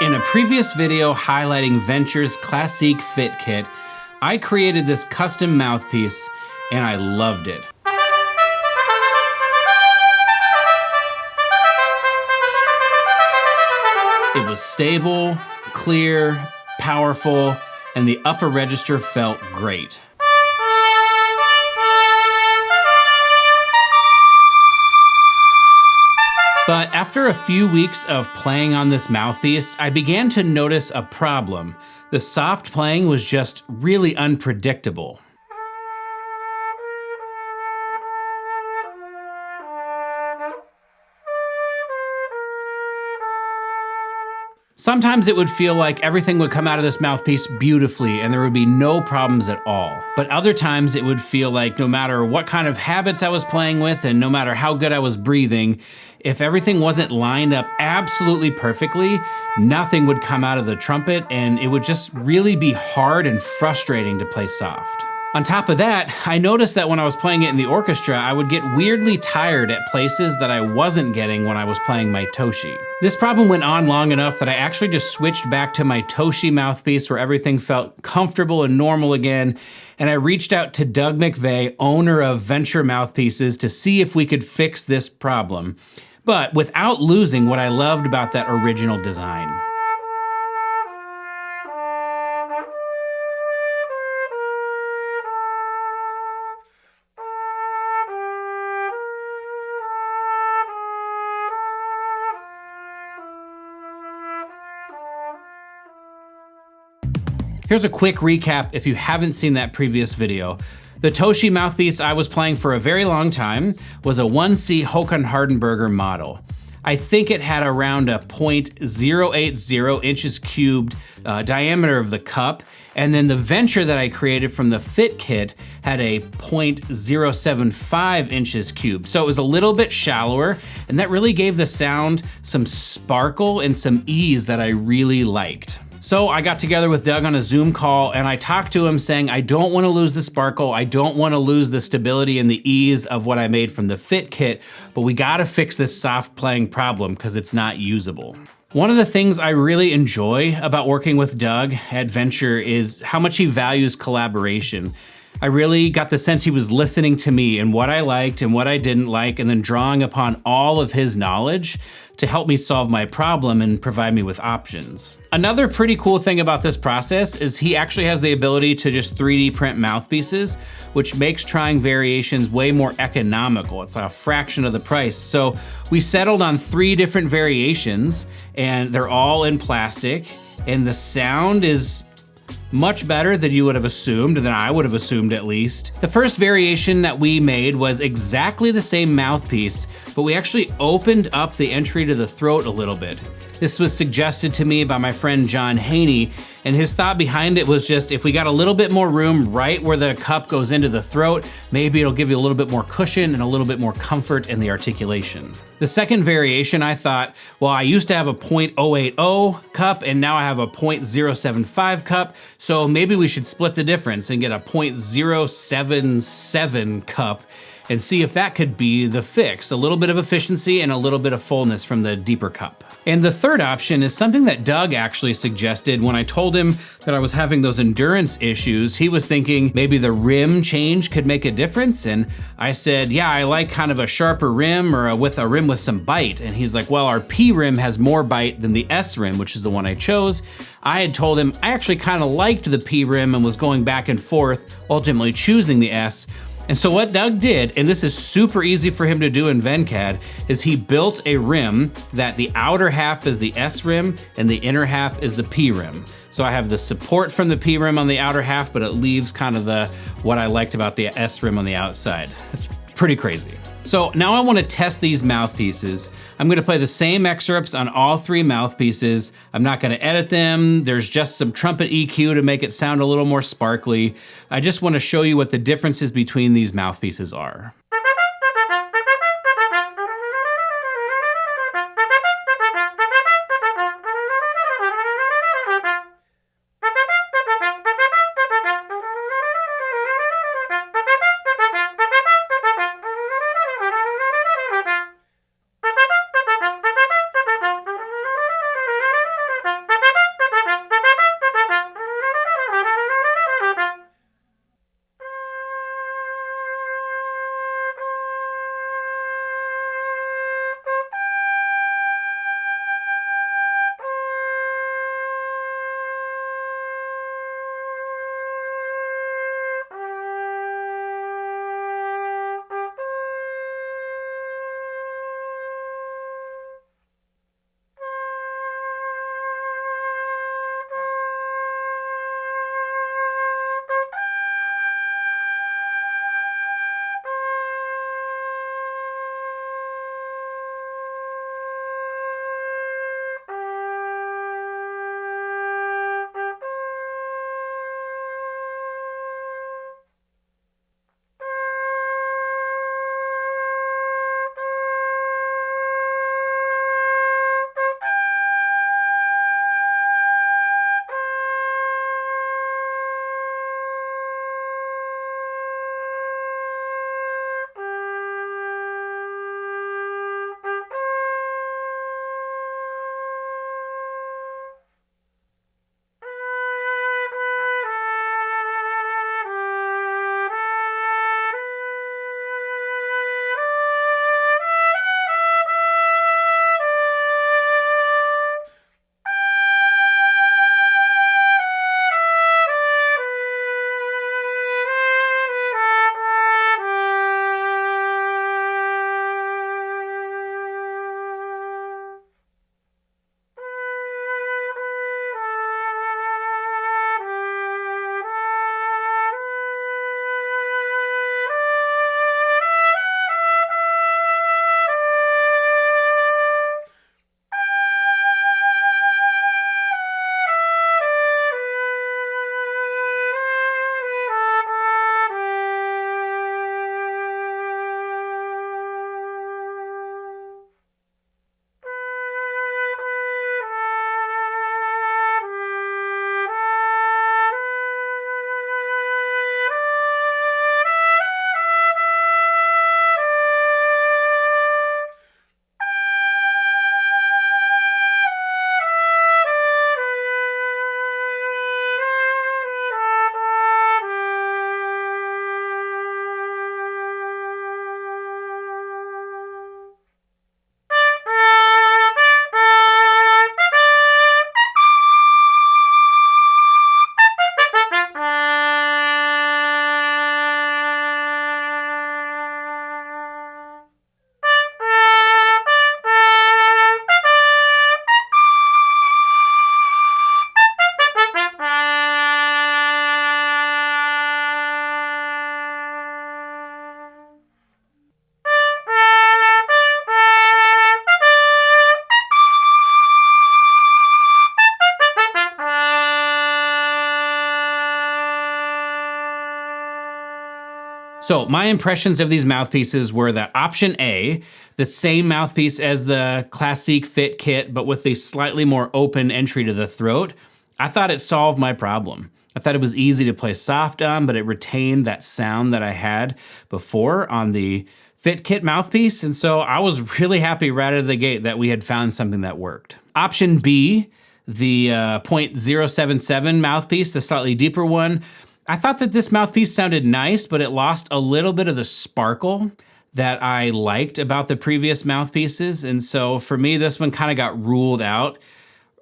In a previous video highlighting Vennture's Classique Fit Kit, I created this custom mouthpiece and I loved it. It was stable, clear, powerful, and the upper register felt great. But after a few weeks of playing on this mouthpiece, I began to notice a problem. The soft playing was just really unpredictable. Sometimes it would feel like everything would come out of this mouthpiece beautifully and there would be no problems at all. But other times it would feel like no matter what kind of habits I was playing with and no matter how good I was breathing, if everything wasn't lined up absolutely perfectly, nothing would come out of the trumpet and it would just really be hard and frustrating to play soft. On top of that, I noticed that when I was playing it in the orchestra, I would get weirdly tired at places that I wasn't getting when I was playing my Toshi. This problem went on long enough that I actually just switched back to my Toshi mouthpiece where everything felt comfortable and normal again, and I reached out to Doug McVeigh, owner of Vennture Mouthpieces, to see if we could fix this problem, but without losing what I loved about that original design. Here's a quick recap if you haven't seen that previous video. The Toshi mouthpiece I was playing for a very long time was a 1C Håkan Hardenberger model. I think it had around a 0.080 inches cubed diameter of the cup, and then the Vennture that I created from the Fit Kit had a 0.075 inches cubed. So it was a little bit shallower, and that really gave the sound some sparkle and some ease that I really liked. So I got together with Doug on a Zoom call and I talked to him saying, I don't want to lose the sparkle, I don't want to lose the stability and the ease of what I made from the Fit Kit, but we gotta fix this soft playing problem because it's not usable. One of the things I really enjoy about working with Doug at Vennture is how much he values collaboration. I really got the sense he was listening to me and what I liked and what I didn't like, and then drawing upon all of his knowledge to help me solve my problem and provide me with options. Another pretty cool thing about this process is he actually has the ability to just 3D print mouthpieces, which makes trying variations way more economical. It's a fraction of the price. So we settled on 3 different variations and they're all in plastic, and the sound is much better than you would have assumed, than I would have assumed at least. The first variation that we made was exactly the same mouthpiece, but we actually opened up the entry to the throat a little bit. This was suggested to me by my friend John Haney, and his thought behind it was just if we got a little bit more room right where the cup goes into the throat, maybe it'll give you a little bit more cushion and a little bit more comfort in the articulation. The second variation, I thought, well, I used to have a 0.080 cup and now I have a 0.075 cup, so maybe we should split the difference and get a 0.077 cup and see if that could be the fix. A little bit of efficiency and a little bit of fullness from the deeper cup. And the third option is something that Doug actually suggested when I told him that I was having those endurance issues. He was thinking maybe the rim change could make a difference. And I said, yeah, I like kind of a sharper rim or with a rim with some bite. And he's like, well, our P rim has more bite than the S rim, which is the one I chose. I had told him I actually kind of liked the P rim and was going back and forth, ultimately choosing the S. And so what Doug did, and this is super easy for him to do in VenCAD, is he built a rim that the outer half is the S rim and the inner half is the P rim. So I have the support from the P rim on the outer half, but it leaves kind of what I liked about the S rim on the outside. It's pretty crazy. So now I want to test these mouthpieces. I'm going to play the same excerpts on all 3 mouthpieces. I'm not going to edit them. There's just some trumpet EQ to make it sound a little more sparkly. I just want to show you what the differences between these mouthpieces are. So my impressions of these mouthpieces were that option A, the same mouthpiece as the Classique Fit Kit, but with a slightly more open entry to the throat. I thought it solved my problem. I thought it was easy to play soft on, but it retained that sound that I had before on the Fit Kit mouthpiece, and so I was really happy right out of the gate that we had found something that worked. Option B, the .077 mouthpiece, the slightly deeper one, I thought that this mouthpiece sounded nice, but it lost a little bit of the sparkle that I liked about the previous mouthpieces, and so for me, this one kind of got ruled out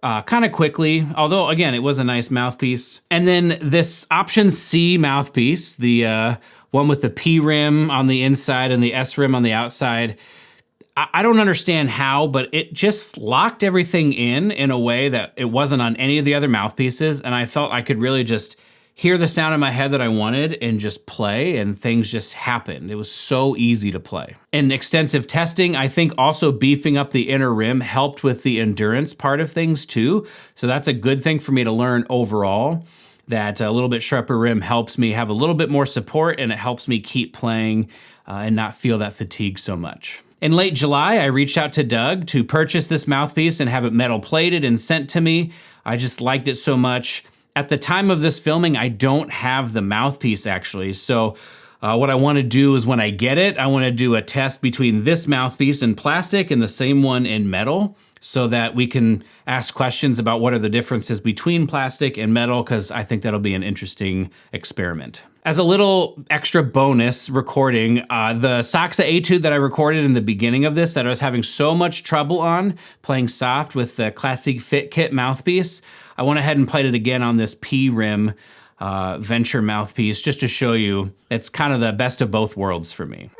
kind of quickly, although again, it was a nice mouthpiece. And then this option C mouthpiece, the one with the P rim on the inside and the S rim on the outside, I don't understand how, but it just locked everything in a way that it wasn't on any of the other mouthpieces, and I felt I could really just hear the sound in my head that I wanted and just play, and things just happened. It was so easy to play. In extensive testing, I think also beefing up the inner rim helped with the endurance part of things too. So that's a good thing for me to learn overall, that a little bit sharper rim helps me have a little bit more support, and it helps me keep playing and not feel that fatigue so much. In late July, I reached out to Doug to purchase this mouthpiece and have it metal plated and sent to me. I just liked it so much. At the time of this filming, I don't have the mouthpiece actually, so what I want to do is when I get it, I want to do a test between this mouthpiece in plastic and the same one in metal, so that we can ask questions about what are the differences between plastic and metal, because I think that'll be an interesting experiment. As a little extra bonus recording, the Saxa Etude that I recorded in the beginning of this that I was having so much trouble on playing soft with the Classique Fit Kit mouthpiece, I went ahead and played it again on this P-Rim Vennture mouthpiece just to show you it's kind of the best of both worlds for me.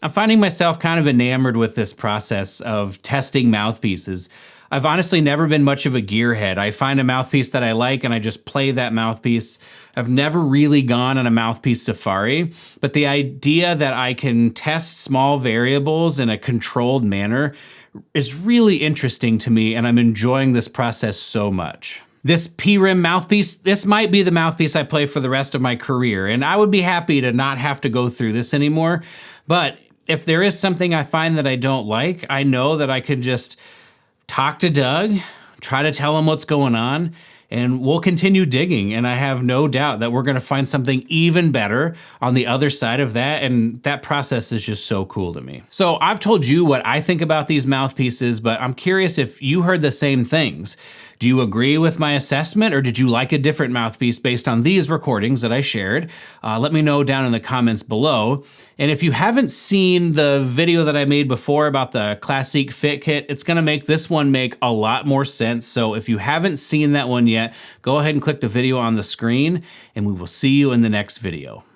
I'm finding myself kind of enamored with this process of testing mouthpieces. I've honestly never been much of a gearhead. I find a mouthpiece that I like and I just play that mouthpiece. I've never really gone on a mouthpiece safari, but the idea that I can test small variables in a controlled manner is really interesting to me, and I'm enjoying this process so much. This P-Rim mouthpiece, this might be the mouthpiece I play for the rest of my career, and I would be happy to not have to go through this anymore, but if there is something I find that I don't like, I know that I could just talk to Doug, try to tell him what's going on, and we'll continue digging. And I have no doubt that we're gonna find something even better on the other side of that. And that process is just so cool to me. So I've told you what I think about these mouthpieces, but I'm curious if you heard the same things. Do you agree with my assessment, or did you like a different mouthpiece based on these recordings that I shared? Let me know down in the comments below. And if you haven't seen the video that I made before about the Classique Fit Kit, it's gonna make this one make a lot more sense. So if you haven't seen that one yet, go ahead and click the video on the screen, and we will see you in the next video.